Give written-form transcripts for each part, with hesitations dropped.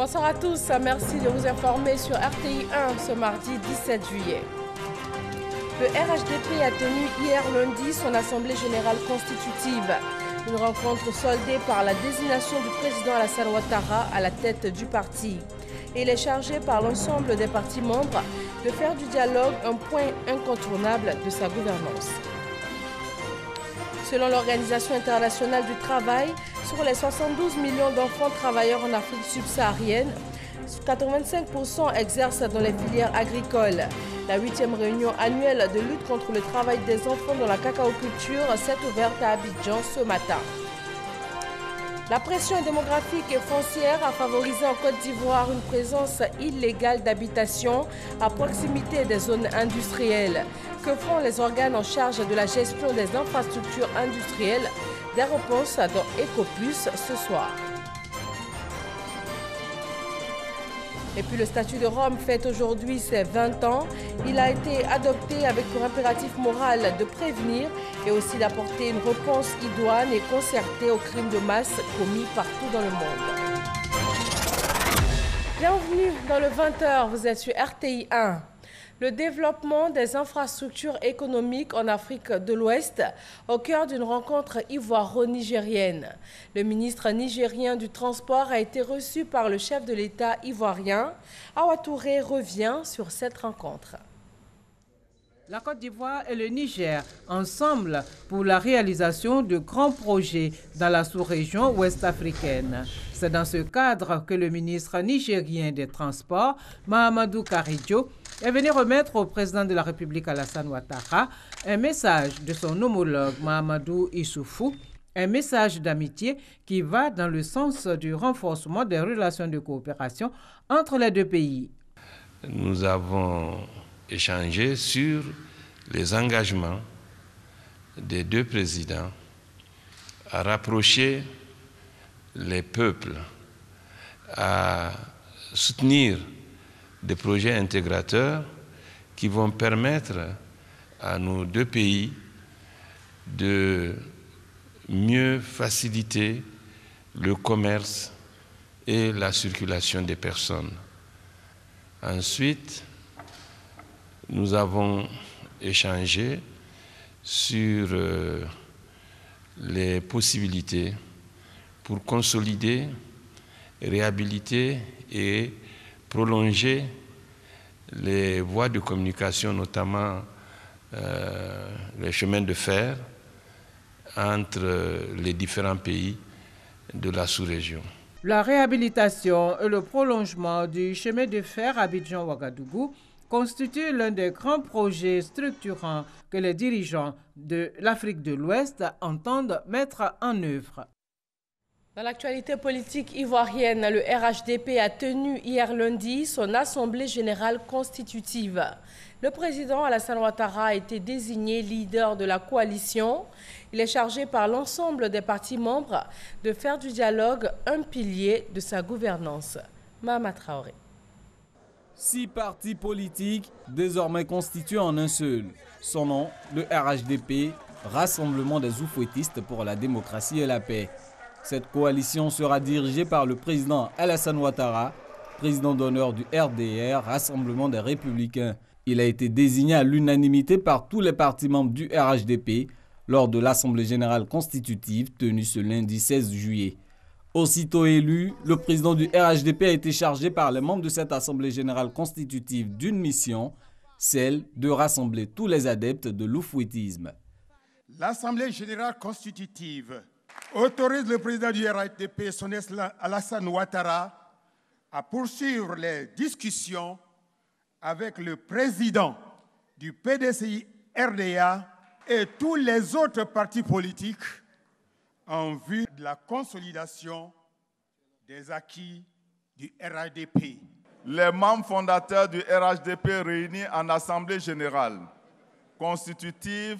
Bonsoir à tous, merci de vous informer sur RTI 1 ce mardi 17 juillet. Le RHDP a tenu hier lundi son assemblée générale constitutive. Une rencontre soldée par la désignation du président Alassane Ouattara à la tête du parti. Et il est chargé par l'ensemble des partis membres de faire du dialogue un point incontournable de sa gouvernance. Selon l'Organisation internationale du travail, sur les 72 millions d'enfants travailleurs en Afrique subsaharienne, 85% exercent dans les filières agricoles. La 8e réunion annuelle de lutte contre le travail des enfants dans la cacaoculture s'est ouverte à Abidjan ce matin. La pression démographique et foncière a favorisé en Côte d'Ivoire une présence illégale d'habitation à proximité des zones industrielles. Que font les organes en charge de la gestion des infrastructures industrielles? Des réponses dans EcoPlus ce soir. Et puis le statut de Rome fête aujourd'hui ses 20 ans. Il a été adopté avec pour impératif moral de prévenir et aussi d'apporter une réponse idoine et concertée aux crimes de masse commis partout dans le monde. Bienvenue dans le 20h, vous êtes sur RTI 1. Le développement des infrastructures économiques en Afrique de l'Ouest au cœur d'une rencontre ivoiro-nigérienne. Le ministre nigérien du Transport a été reçu par le chef de l'État ivoirien. Awa Touré revient sur cette rencontre. La Côte d'Ivoire et le Niger, ensemble pour la réalisation de grands projets dans la sous-région ouest-africaine. C'est dans ce cadre que le ministre nigérien des Transports, Mahamadou Karidjo, est venu remettre au président de la République Alassane Ouattara un message de son homologue Mahamadou Issoufou, un message d'amitié qui va dans le sens du renforcement des relations de coopération entre les deux pays. Nous avons échangé sur les engagements des deux présidents à rapprocher les peuples, à soutenir des projets intégrateurs qui vont permettre à nos deux pays de mieux faciliter le commerce et la circulation des personnes. Ensuite, nous avons échangé sur les possibilités pour consolider, réhabiliter et prolonger les voies de communication, notamment les chemins de fer entre les différents pays de la sous-région. La réhabilitation et le prolongement du chemin de fer Abidjan-Ouagadougou constitue l'un des grands projets structurants que les dirigeants de l'Afrique de l'Ouest entendent mettre en œuvre. Dans l'actualité politique ivoirienne, le RHDP a tenu hier lundi son assemblée générale constitutive. Le président Alassane Ouattara a été désigné leader de la coalition. Il est chargé par l'ensemble des partis membres de faire du dialogue un pilier de sa gouvernance. Mahama Traoré. 6 partis politiques désormais constitués en un seul. Son nom, le RHDP, Rassemblement des Oufouettistes pour la démocratie et la paix. Cette coalition sera dirigée par le président Alassane Ouattara, président d'honneur du RDR, Rassemblement des Républicains. Il a été désigné à l'unanimité par tous les partis membres du RHDP lors de l'Assemblée générale constitutive tenue ce lundi 16 juillet. Aussitôt élu, le président du RHDP a été chargé par les membres de cette Assemblée générale constitutive d'une mission, celle de rassembler tous les adeptes de l'oufouettisme. L'Assemblée générale constitutive autorise le président du RHDP, son Excellence Alassane Ouattara, à poursuivre les discussions avec le président du PDCI RDA et tous les autres partis politiques en vue de la consolidation des acquis du RHDP. Les membres fondateurs du RHDP réunis en Assemblée générale constitutive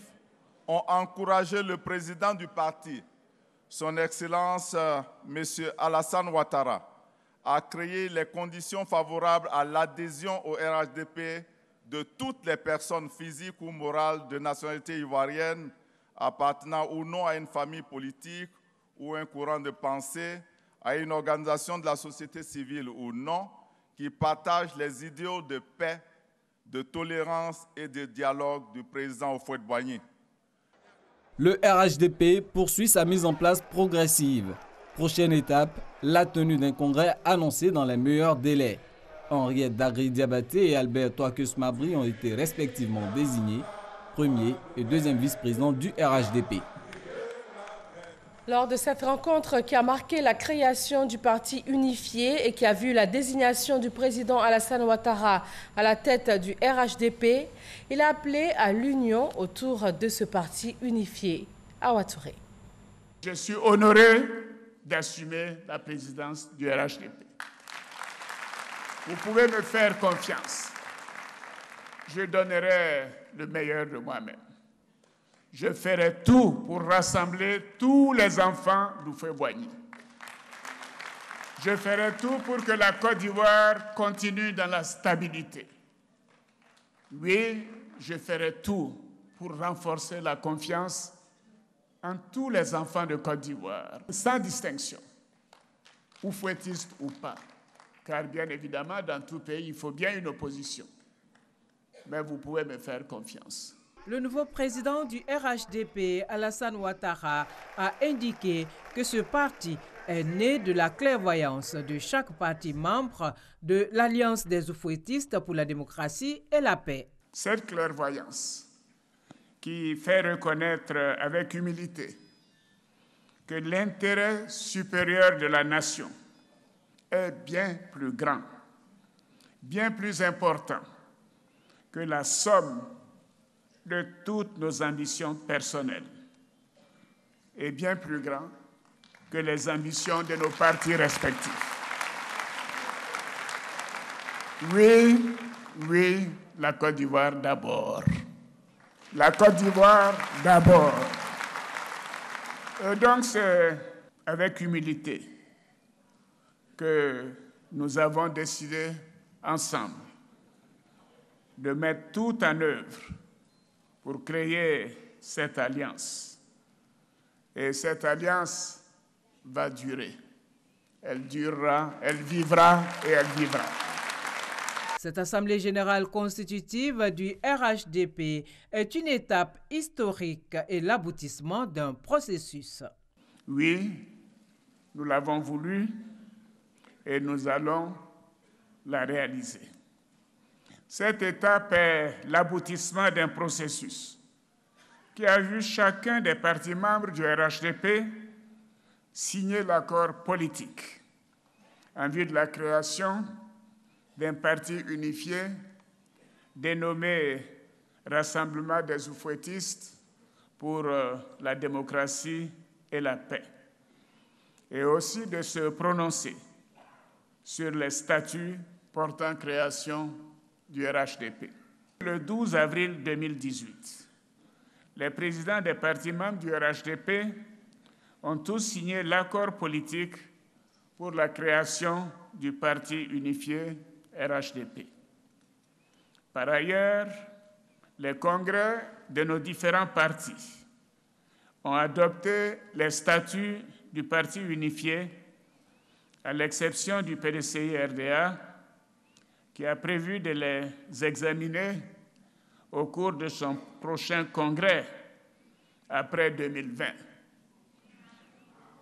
ont encouragé le président du parti, son Excellence M. Alassane Ouattara, à créer les conditions favorables à l'adhésion au RHDP de toutes les personnes physiques ou morales de nationalité ivoirienne appartenant ou non à une famille politique ou un courant de pensée à une organisation de la société civile ou non qui partage les idéaux de paix, de tolérance et de dialogue du président Houphouët-Boigny. Le RHDP poursuit sa mise en place progressive. Prochaine étape, la tenue d'un congrès annoncé dans les meilleurs délais. Henriette Dagri-Diabaté et Albert Touakeus-Mabry ont été respectivement désignés premier et deuxième vice-président du RHDP. Lors de cette rencontre qui a marqué la création du parti unifié et qui a vu la désignation du président Alassane Ouattara à la tête du RHDP, il a appelé à l'union autour de ce parti unifié. Awa Touré. Je suis honoré d'assumer la présidence du RHDP. Vous pouvez me faire confiance. Je donnerai le meilleur de moi-même. Je ferai tout pour rassembler tous les enfants d'Houphouët-Boigny. Je ferai tout pour que la Côte d'Ivoire continue dans la stabilité. Oui, je ferai tout pour renforcer la confiance en tous les enfants de Côte d'Ivoire, sans distinction, houphouëtistes ou pas. Car bien évidemment, dans tout pays, il faut bien une opposition. Mais vous pouvez me faire confiance. Le nouveau président du RHDP, Alassane Ouattara, a indiqué que ce parti est né de la clairvoyance de chaque parti membre de l'Alliance des Houphouëtistes pour la démocratie et la paix. Cette clairvoyance qui fait reconnaître avec humilité que l'intérêt supérieur de la nation est bien plus grand, bien plus important que la somme de toutes nos ambitions personnelles et bien plus grand que les ambitions de nos partis respectifs. Oui, oui, la Côte d'Ivoire d'abord. La Côte d'Ivoire d'abord. Donc c'est avec humilité que nous avons décidé ensemble de mettre tout en œuvre pour créer cette alliance. Et cette alliance va durer. Elle durera, elle vivra et elle vivra. Cette Assemblée générale constitutive du RHDP est une étape historique et l'aboutissement d'un processus. Oui, nous l'avons voulu et nous allons la réaliser. Cette étape est l'aboutissement d'un processus qui a vu chacun des partis membres du RHDP signer l'accord politique en vue de la création d'un parti unifié dénommé Rassemblement des Houphouëtistes pour la démocratie et la paix, et aussi de se prononcer sur les statuts portant création du RHDP. Le 12 avril 2018, les présidents des partis membres du RHDP ont tous signé l'accord politique pour la création du parti unifié RHDP. Par ailleurs, les congrès de nos différents partis ont adopté les statuts du parti unifié, à l'exception du PDCI-RDA, qui a prévu de les examiner au cours de son prochain congrès après 2020.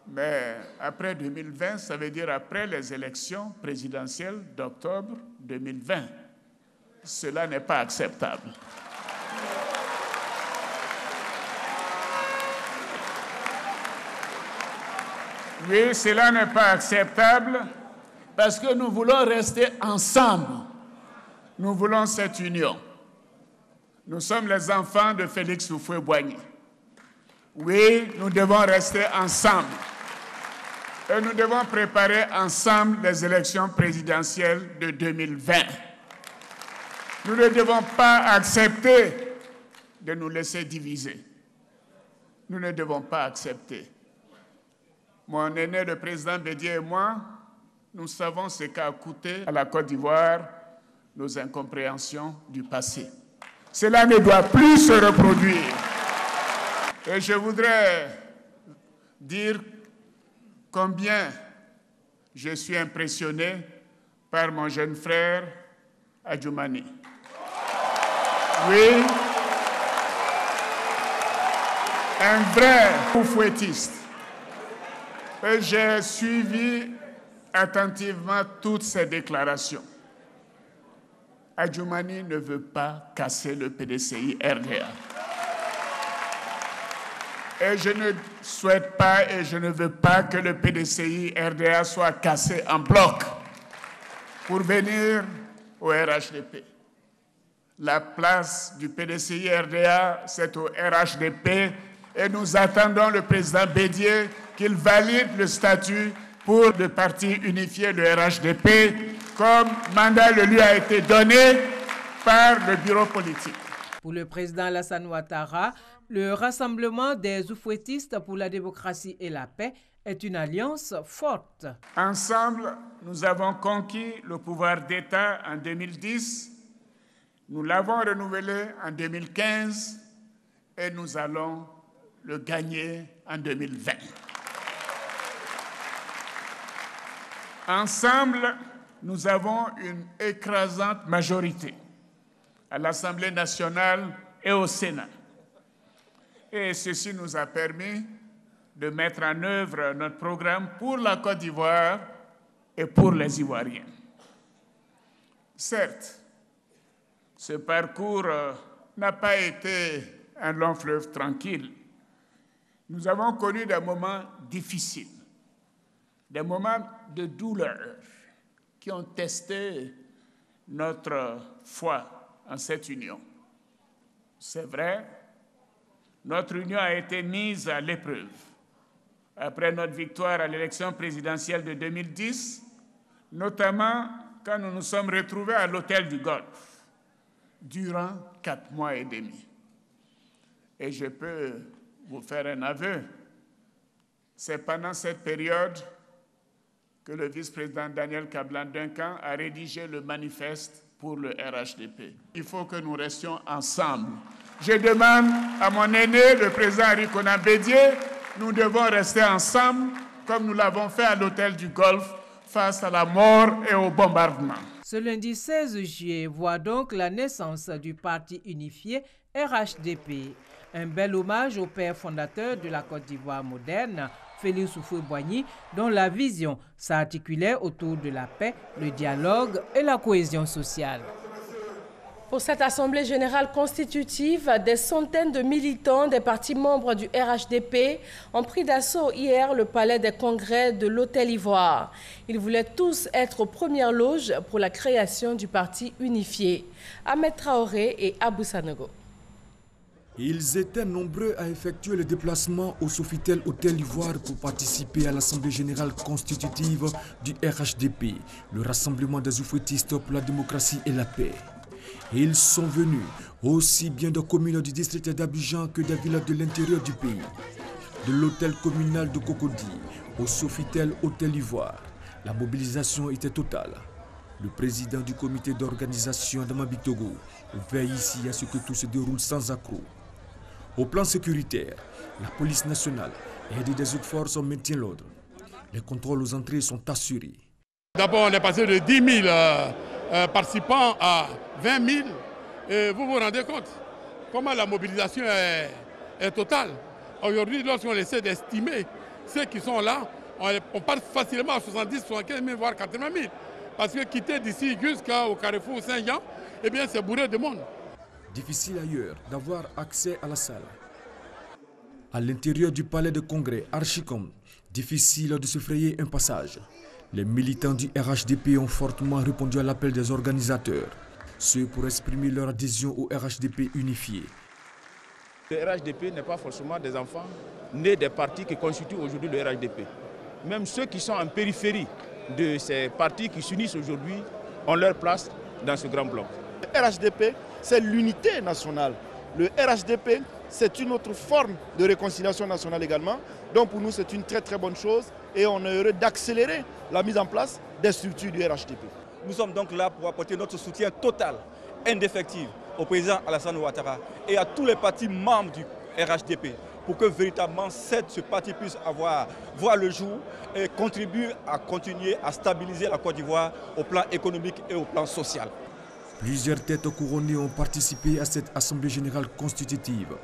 Mais après 2020, ça veut dire après les élections présidentielles d'octobre 2020. Cela n'est pas acceptable. Oui, cela n'est pas acceptable parce que nous voulons rester ensemble. Nous voulons cette union. Nous sommes les enfants de Félix Houphouët-Boigny. Oui, nous devons rester ensemble. Et nous devons préparer ensemble les élections présidentielles de 2020. Nous ne devons pas accepter de nous laisser diviser. Nous ne devons pas accepter. Mon aîné, le président Bédié et moi, nous savons ce qu'a coûté à la Côte d'Ivoire nos incompréhensions du passé. Cela ne doit plus se reproduire. Et je voudrais dire combien je suis impressionné par mon jeune frère Adjoumani. Oui, un vrai oufouettiste. J'ai suivi attentivement toutes ses déclarations. Adjoumani ne veut pas casser le PDCI RDA. Et je ne souhaite pas et je ne veux pas que le PDCI RDA soit cassé en bloc pour venir au RHDP. La place du PDCI RDA, c'est au RHDP et nous attendons le président Bédié qu'il valide le statut pour le parti unifié de RHDP comme mandat le lui a été donné par le bureau politique. Pour le président Alassane Ouattara, le Rassemblement des oufouettistes pour la démocratie et la paix est une alliance forte. Ensemble, nous avons conquis le pouvoir d'État en 2010, nous l'avons renouvelé en 2015 et nous allons le gagner en 2020. Ensemble, nous avons une écrasante majorité à l'Assemblée nationale et au Sénat. Et ceci nous a permis de mettre en œuvre notre programme pour la Côte d'Ivoire et pour les Ivoiriens. Certes, ce parcours n'a pas été un long fleuve tranquille. Nous avons connu des moments difficiles, des moments de douleur qui ont testé notre foi en cette union. C'est vrai, notre union a été mise à l'épreuve. Après notre victoire à l'élection présidentielle de 2010, notamment quand nous nous sommes retrouvés à l'hôtel du Golfe durant 4 mois et demi. Et je peux vous faire un aveu. C'est pendant cette période que le vice-président Daniel Kablan-Duncan a rédigé le manifeste pour le RHDP. Il faut que nous restions ensemble. Je demande à mon aîné, le président Henri Konan Bédié, nous devons rester ensemble comme nous l'avons fait à l'hôtel du Golfe face à la mort et au bombardement. Ce lundi 16 juillet voit donc la naissance du parti unifié RHDP. Un bel hommage au père fondateur de la Côte d'Ivoire moderne, Félix Houphouët-Boigny, dont la vision s'articulait autour de la paix, le dialogue et la cohésion sociale. Pour cette Assemblée générale constitutive, des centaines de militants des partis membres du RHDP ont pris d'assaut hier le palais des congrès de l'Hôtel Ivoire. Ils voulaient tous être aux premières loges pour la création du parti unifié. Ahmed Traoré et Abou Sanogo. Ils étaient nombreux à effectuer le déplacement au Sofitel Hôtel Ivoire pour participer à l'Assemblée générale constitutive du RHDP, le Rassemblement des oufouettistes pour la démocratie et la paix. Ils sont venus aussi bien de communes du district d'Abidjan que des villes de l'intérieur du pays. De l'hôtel communal de Cocody au Sofitel Hôtel Ivoire, la mobilisation était totale. Le président du comité d'organisation d'Amabik Togo veille ici à ce que tout se déroule sans accroc. Au plan sécuritaire, la police nationale et des autres forces maintiennent l'ordre. Les contrôles aux entrées sont assurés. D'abord, on est passé de 10 000 participants à 20 000. Et vous vous rendez compte comment la mobilisation est totale. Aujourd'hui, lorsqu'on essaie d'estimer ceux qui sont là, on part facilement à 70, 75 000, voire 80 000. Parce que quitter d'ici jusqu'au carrefour Saint-Jean, eh bien, c'est bourré de monde. Difficile ailleurs d'avoir accès à la salle. À l'intérieur du palais de congrès Archicom, difficile de se frayer un passage. Les militants du RHDP ont fortement répondu à l'appel des organisateurs, ceux pour exprimer leur adhésion au RHDP unifié. Le RHDP n'est pas forcément des enfants nés des partis qui constituent aujourd'hui le RHDP. Même ceux qui sont en périphérie de ces partis qui s'unissent aujourd'hui ont leur place dans ce grand bloc. Le RHDP, c'est l'unité nationale. Le RHDP, c'est une autre forme de réconciliation nationale également. Donc pour nous, c'est une très très bonne chose et on est heureux d'accélérer la mise en place des structures du RHDP. Nous sommes donc là pour apporter notre soutien total, indéfectible, au président Alassane Ouattara et à tous les partis membres du RHDP. pour que véritablement ce parti puisse voir le jour et contribuer à continuer à stabiliser la Côte d'Ivoire au plan économique et au plan social. Plusieurs têtes couronnées ont participé à cette Assemblée générale constitutive,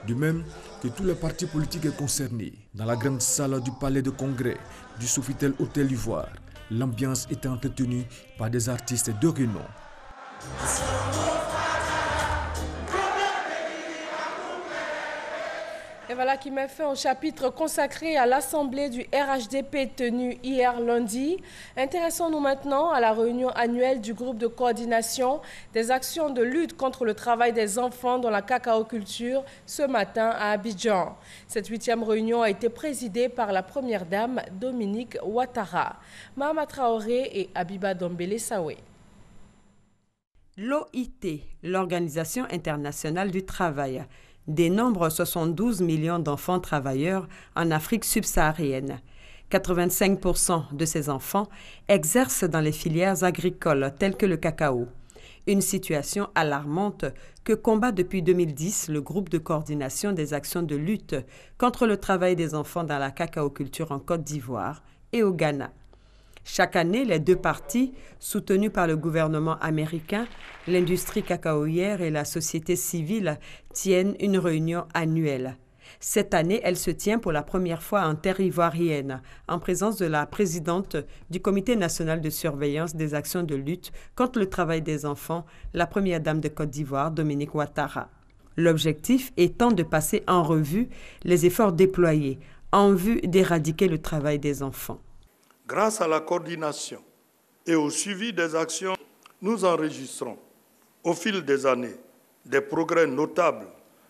de même que tous les partis politiques concernés. Dans la grande salle du palais de congrès du Sofitel Hôtel Ivoire, l'ambiance était entretenue par des artistes de renom. Et voilà qui met fin au chapitre consacré à l'Assemblée du RHDP tenue hier lundi. Intéressons-nous maintenant à la réunion annuelle du groupe de coordination des actions de lutte contre le travail des enfants dans la cacaoculture ce matin à Abidjan. Cette 8e réunion a été présidée par la première dame Dominique Ouattara, Mahama Traoré et Abiba Dombele Sawe. L'OIT, l'Organisation internationale du travail, dénombre 72 millions d'enfants travailleurs en Afrique subsaharienne. 85% de ces enfants exercent dans les filières agricoles telles que le cacao. Une situation alarmante que combat depuis 2010 le groupe de coordination des actions de lutte contre le travail des enfants dans la cacaoculture en Côte d'Ivoire et au Ghana. Chaque année, les deux parties, soutenues par le gouvernement américain, l'industrie cacaoyère et la société civile, tiennent une réunion annuelle. Cette année, elle se tient pour la première fois en terre ivoirienne, en présence de la présidente du Comité national de surveillance des actions de lutte contre le travail des enfants, la première dame de Côte d'Ivoire, Dominique Ouattara. L'objectif étant de passer en revue les efforts déployés en vue d'éradiquer le travail des enfants. Grâce à la coordination et au suivi des actions, nous enregistrons au fil des années des progrès notables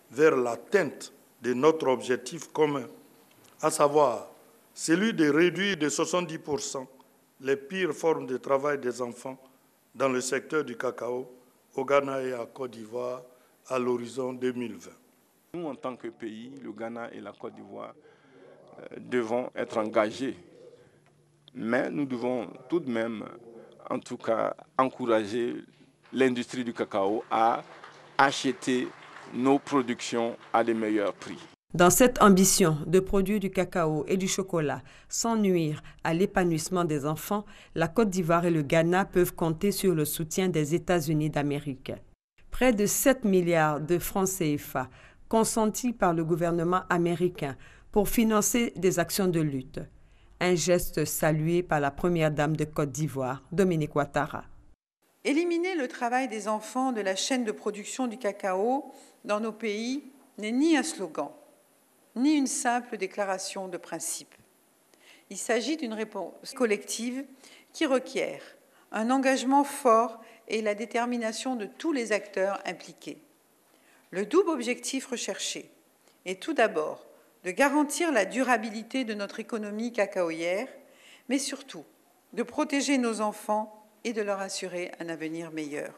vers l'atteinte de notre objectif commun, à savoir celui de réduire de 70% les pires formes de travail des enfants dans le secteur du cacao au Ghana et à Côte d'Ivoire à l'horizon 2020. Nous, en tant que pays, le Ghana et la Côte d'Ivoire, devons être engagés. Mais nous devons tout de même, en tout cas, encourager l'industrie du cacao à acheter nos productions à des meilleurs prix. Dans cette ambition de produire du cacao et du chocolat sans nuire à l'épanouissement des enfants, la Côte d'Ivoire et le Ghana peuvent compter sur le soutien des États-Unis d'Amérique. Près de 7 milliards de francs CFA consentis par le gouvernement américain pour financer des actions de lutte. Un geste salué par la première dame de Côte d'Ivoire, Dominique Ouattara. Éliminer le travail des enfants de la chaîne de production du cacao dans nos pays n'est ni un slogan, ni une simple déclaration de principe. Il s'agit d'une réponse collective qui requiert un engagement fort et la détermination de tous les acteurs impliqués. Le double objectif recherché est tout d'abord de garantir la durabilité de notre économie cacaoyère, mais surtout de protéger nos enfants et de leur assurer un avenir meilleur.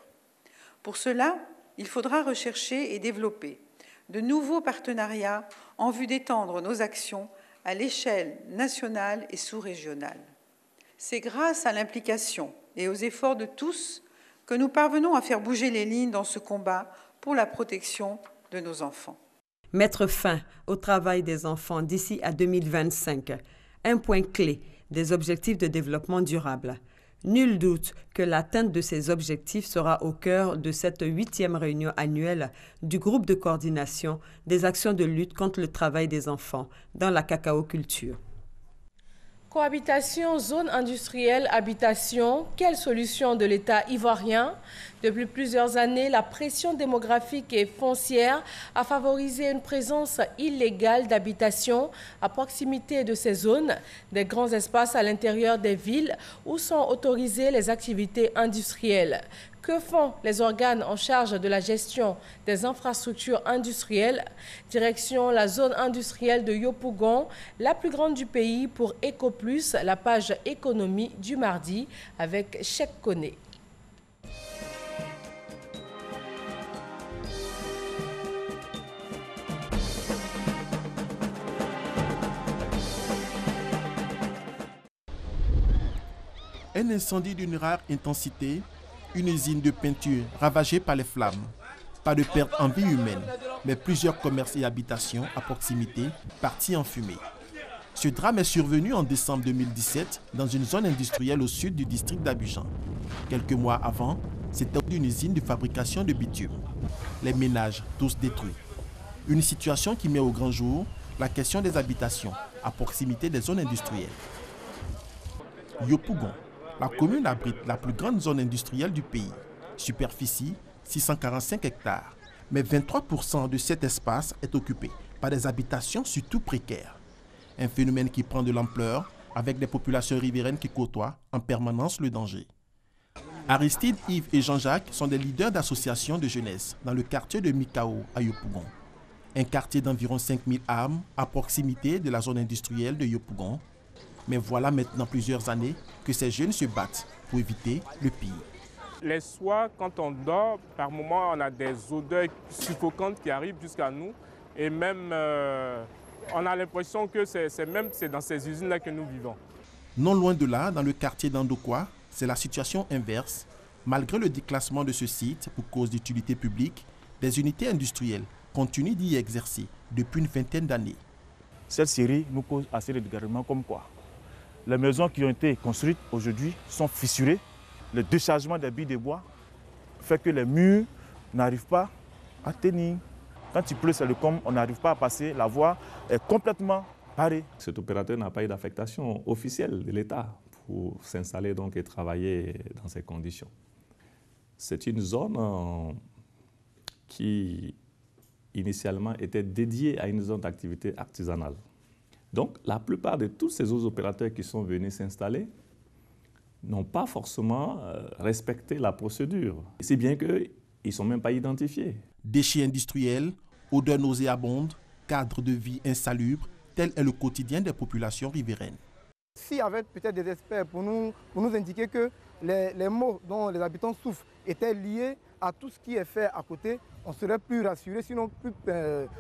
Pour cela, il faudra rechercher et développer de nouveaux partenariats en vue d'étendre nos actions à l'échelle nationale et sous-régionale. C'est grâce à l'implication et aux efforts de tous que nous parvenons à faire bouger les lignes dans ce combat pour la protection de nos enfants. Mettre fin au travail des enfants d'ici à 2025, un point clé des objectifs de développement durable. Nul doute que l'atteinte de ces objectifs sera au cœur de cette 8e réunion annuelle du groupe de coordination des actions de lutte contre le travail des enfants dans la cacaoculture. Cohabitation, zone industrielle, habitation, quelle solution de l'État ivoirien? Depuis plusieurs années, la pression démographique et foncière a favorisé une présence illégale d'habitation à proximité de ces zones, des grands espaces à l'intérieur des villes où sont autorisées les activités industrielles. Que font les organes en charge de la gestion des infrastructures industrielles? Direction la zone industrielle de Yopougon, la plus grande du pays pour EcoPlus, la page économie du mardi avec Cheikh Koné. Un incendie d'une rare intensité, une usine de peinture ravagée par les flammes. Pas de perte en vie humaine, mais plusieurs commerces et habitations à proximité partis en fumée. Ce drame est survenu en décembre 2017 dans une zone industrielle au sud du district d'Abidjan. Quelques mois avant, c'était une usine de fabrication de bitume. Les ménages, tous détruits. Une situation qui met au grand jour la question des habitations à proximité des zones industrielles. Yopougon, la commune abrite la plus grande zone industrielle du pays. Superficie 645 hectares. Mais 23% de cet espace est occupé par des habitations surtout précaires. Un phénomène qui prend de l'ampleur avec des populations riveraines qui côtoient en permanence le danger. Aristide, Yves et Jean-Jacques sont des leaders d'associations de jeunesse dans le quartier de Mikao à Yopougon. Un quartier d'environ 5000 âmes à proximité de la zone industrielle de Yopougon. Mais voilà maintenant plusieurs années que ces jeunes se battent pour éviter le pire. Les soirs, quand on dort, par moments, on a des odeurs suffocantes qui arrivent jusqu'à nous. Et même, on a l'impression que c'est dans ces usines-là que nous vivons. Non loin de là, dans le quartier d'Andokwa, c'est la situation inverse. Malgré le déclassement de ce site pour cause d'utilité publique, des unités industrielles continuent d'y exercer depuis une vingtaine d'années. Cette série nous cause assez de dégâts comme quoi les maisons qui ont été construites aujourd'hui sont fissurées. Le déchargement des billes de bois fait que les murs n'arrivent pas à tenir. Quand il pleut, c'est le com, on n'arrive pas à passer. La voie est complètement parée. Cet opérateur n'a pas eu d'affectation officielle de l'État pour s'installer donc et travailler dans ces conditions. C'est une zone qui initialement était dédiée à une zone d'activité artisanale. Donc la plupart de tous ces autres opérateurs qui sont venus s'installer n'ont pas forcément respecté la procédure. Si bien qu'ils ne sont même pas identifiés. Déchets industriels, odeurs nauséabondes, cadre de vie insalubre, tel est le quotidien des populations riveraines. S'il y avait peut-être des experts pour nous indiquer que les maux dont les habitants souffrent étaient liés à tout ce qui est fait à côté, on serait plus rassuré, sinon plus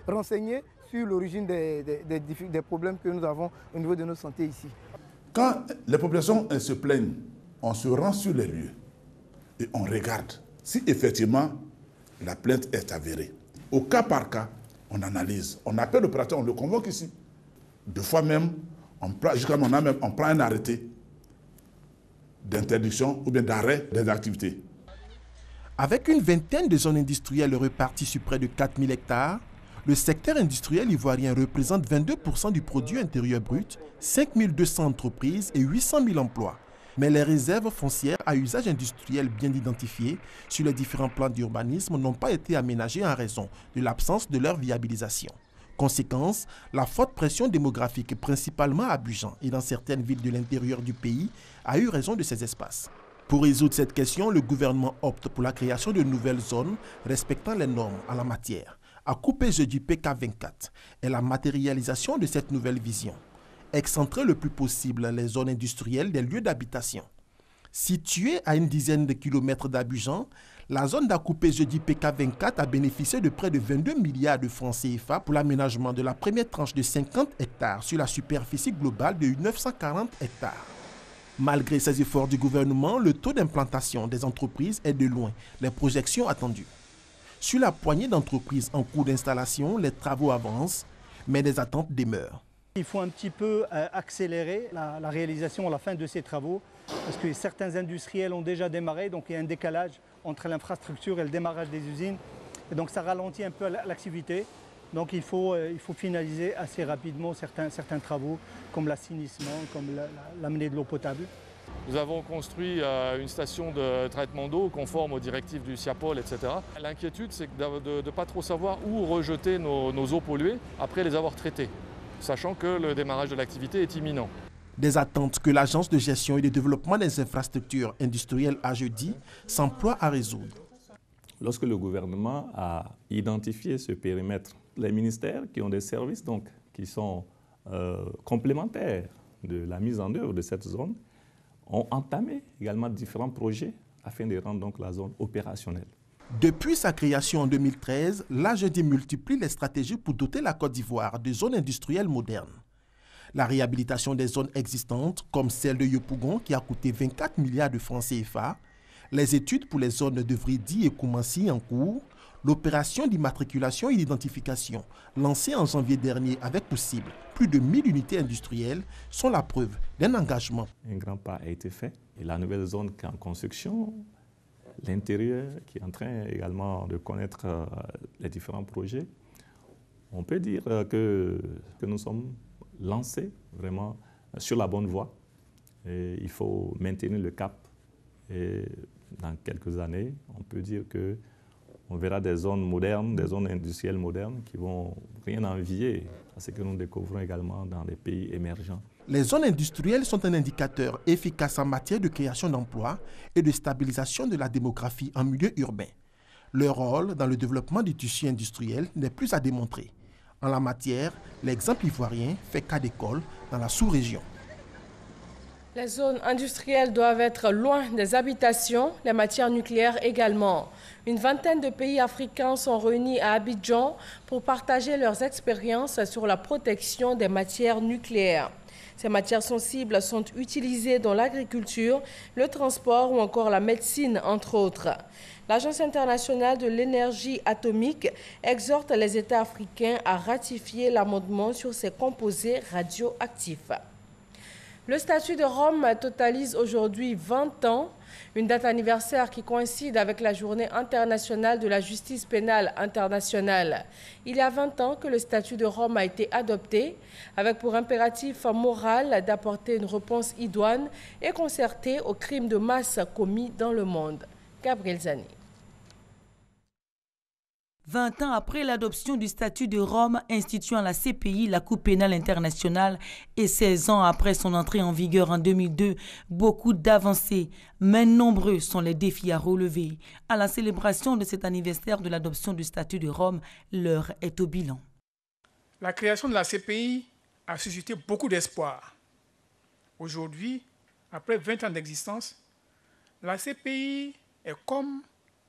renseigné sur l'origine des problèmes que nous avons au niveau de notre santé ici. Quand les populations se plaignent, on se rend sur les lieux et on regarde si effectivement la plainte est avérée. Au cas par cas, on analyse. On appelle l'opérateur, on le convoque ici. Deux fois même, on prend un arrêté d'interdiction ou bien d'arrêt des activités. Avec une vingtaine de zones industrielles reparties sur près de 4000 hectares, le secteur industriel ivoirien représente 22% du produit intérieur brut, 5200 entreprises et 800 000 emplois. Mais les réserves foncières à usage industriel bien identifiées sur les différents plans d'urbanisme n'ont pas été aménagées en raison de l'absence de leur viabilisation. Conséquence, la forte pression démographique, principalement à Abidjan et dans certaines villes de l'intérieur du pays, a eu raison de ces espaces. Pour résoudre cette question, le gouvernement opte pour la création de nouvelles zones respectant les normes en la matière. À couper jeudi PK24 est la matérialisation de cette nouvelle vision. Excentrer le plus possible les zones industrielles des lieux d'habitation. Située à une dizaine de kilomètres d'Abidjan, la zone d'Acoupé jeudi PK24 a bénéficié de près de 22 milliards de francs CFA pour l'aménagement de la première tranche de 50 hectares sur la superficie globale de 940 hectares. Malgré ces efforts du gouvernement, le taux d'implantation des entreprises est de loin les projections attendues. Sur la poignée d'entreprises en cours d'installation, les travaux avancent, mais des attentes demeurent. Il faut un petit peu accélérer la réalisation à la fin de ces travaux parce que certains industriels ont déjà démarré, donc il y a un décalage entre l'infrastructure et le démarrage des usines. Et donc ça ralentit un peu l'activité. Donc il faut finaliser assez rapidement certains travaux comme l'assainissement, comme l'amener de l'eau potable. Nous avons construit une station de traitement d'eau conforme aux directives du SIAPOL, etc. L'inquiétude, c'est de ne pas trop savoir où rejeter nos eaux polluées après les avoir traitées, sachant que le démarrage de l'activité est imminent. Des attentes que l'Agence de gestion et de développement des infrastructures industrielles AGEDI s'emploie à résoudre. Lorsque le gouvernement a identifié ce périmètre, les ministères qui ont des services donc, qui sont complémentaires de la mise en œuvre de cette zone ont entamé également différents projets afin de rendre donc la zone opérationnelle. Depuis sa création en 2013, l'AGEDI multiplie les stratégies pour doter la Côte d'Ivoire de zones industrielles modernes. La réhabilitation des zones existantes, comme celle de Yopougon qui a coûté 24 milliards de francs CFA, les études pour les zones de Vridi et Koumassi en cours, L'opération d'immatriculation et d'identification, lancée en janvier dernier avec pour cible plus de 1000 unités industrielles, sont la preuve d'un engagement. Un grand pas a été fait et la nouvelle zone qui est en construction, l'intérieur qui est en train également de connaître les différents projets, on peut dire que nous sommes lancés vraiment sur la bonne voie. Et il faut maintenir le cap et dans quelques années, on peut dire qu'on verra des zones modernes, des zones industrielles modernes qui vont rien envier à ce que nous découvrons également dans les pays émergents. Les zones industrielles sont un indicateur efficace en matière de création d'emplois et de stabilisation de la démographie en milieu urbain. Leur rôle dans le développement du tissu industriel n'est plus à démontrer. En la matière, l'exemple ivoirien fait cas d'école dans la sous-région. Les zones industrielles doivent être loin des habitations, les matières nucléaires également. Une vingtaine de pays africains sont réunis à Abidjan pour partager leurs expériences sur la protection des matières nucléaires. Ces matières sensibles sont utilisées dans l'agriculture, le transport ou encore la médecine, entre autres. L'Agence internationale de l'énergie atomique exhorte les États africains à ratifier l'amendement sur ces composés radioactifs. Le statut de Rome totalise aujourd'hui 20 ans, une date anniversaire qui coïncide avec la journée internationale de la justice pénale internationale. Il y a 20 ans que le statut de Rome a été adopté, avec pour impératif moral d'apporter une réponse idoine et concertée aux crimes de masse commis dans le monde. Gabriel Zani. 20 ans après l'adoption du statut de Rome instituant la CPI, la Cour pénale internationale, et 16 ans après son entrée en vigueur en 2002, beaucoup d'avancées, mais nombreux sont les défis à relever. À la célébration de cet anniversaire de l'adoption du statut de Rome, l'heure est au bilan. La création de la CPI a suscité beaucoup d'espoir. Aujourd'hui, après 20 ans d'existence, la CPI est comme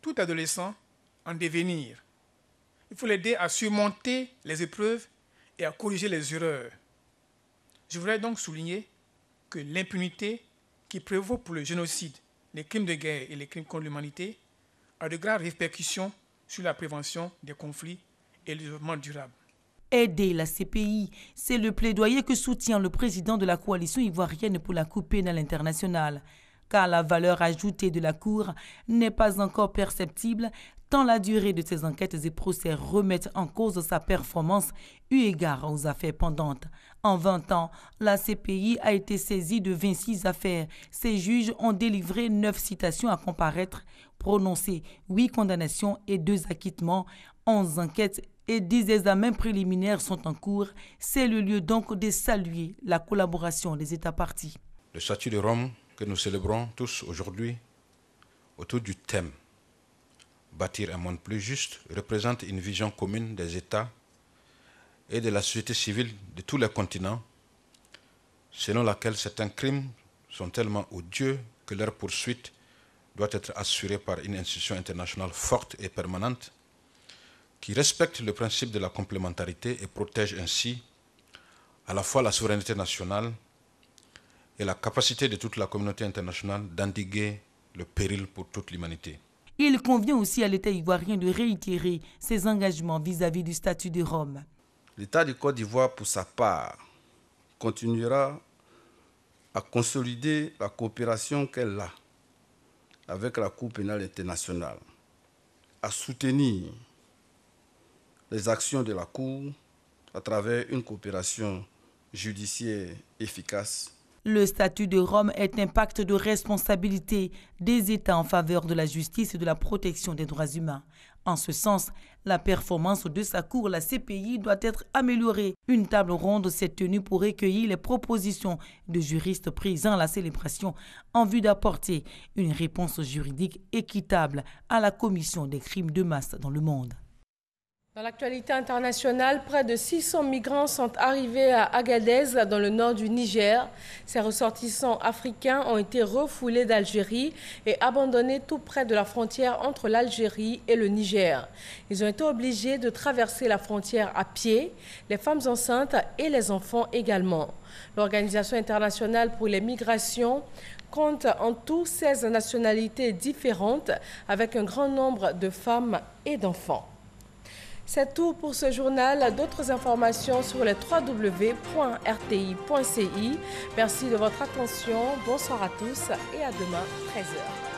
tout adolescent en devenir. Il faut l'aider à surmonter les épreuves et à corriger les erreurs. Je voudrais donc souligner que l'impunité qui prévaut pour le génocide, les crimes de guerre et les crimes contre l'humanité a de graves répercussions sur la prévention des conflits et le développement durable. Aider la CPI, c'est le plaidoyer que soutient le président de la coalition ivoirienne pour la Cour pénale internationale. Car la valeur ajoutée de la Cour n'est pas encore perceptible, tant la durée de ses enquêtes et procès remettent en cause sa performance eu égard aux affaires pendantes. En 20 ans, la CPI a été saisie de 26 affaires. Ses juges ont délivré 9 citations à comparaître, prononcé 8 condamnations et 2 acquittements, 11 enquêtes et 10 examens préliminaires sont en cours. C'est le lieu donc de saluer la collaboration des États parties. Le statut de Rome que nous célébrons tous aujourd'hui autour du thème « Bâtir un monde plus juste » représente une vision commune des États et de la société civile de tous les continents, selon laquelle certains crimes sont tellement odieux que leur poursuite doit être assurée par une institution internationale forte et permanente qui respecte le principe de la complémentarité et protège ainsi à la fois la souveraineté nationale et la capacité de toute la communauté internationale d'endiguer le péril pour toute l'humanité. Il convient aussi à l'État ivoirien de réitérer ses engagements vis-à-vis du statut de Rome. L'État du Côte d'Ivoire, pour sa part, continuera à consolider la coopération qu'elle a avec la Cour pénale internationale, à soutenir les actions de la Cour à travers une coopération judiciaire efficace. Le statut de Rome est un pacte de responsabilité des États en faveur de la justice et de la protection des droits humains. En ce sens, la performance de sa cour, la CPI, doit être améliorée. Une table ronde s'est tenue pour recueillir les propositions de juristes présents à la célébration en vue d'apporter une réponse juridique équitable à la commission des crimes de masse dans le monde. Dans l'actualité internationale, près de 600 migrants sont arrivés à Agadez, dans le nord du Niger. Ces ressortissants africains ont été refoulés d'Algérie et abandonnés tout près de la frontière entre l'Algérie et le Niger. Ils ont été obligés de traverser la frontière à pied, les femmes enceintes et les enfants également. L'Organisation internationale pour les migrations compte en tout 16 nationalités différentes avec un grand nombre de femmes et d'enfants. C'est tout pour ce journal. D'autres informations sur le www.rti.ci. Merci de votre attention. Bonsoir à tous et à demain, 13h.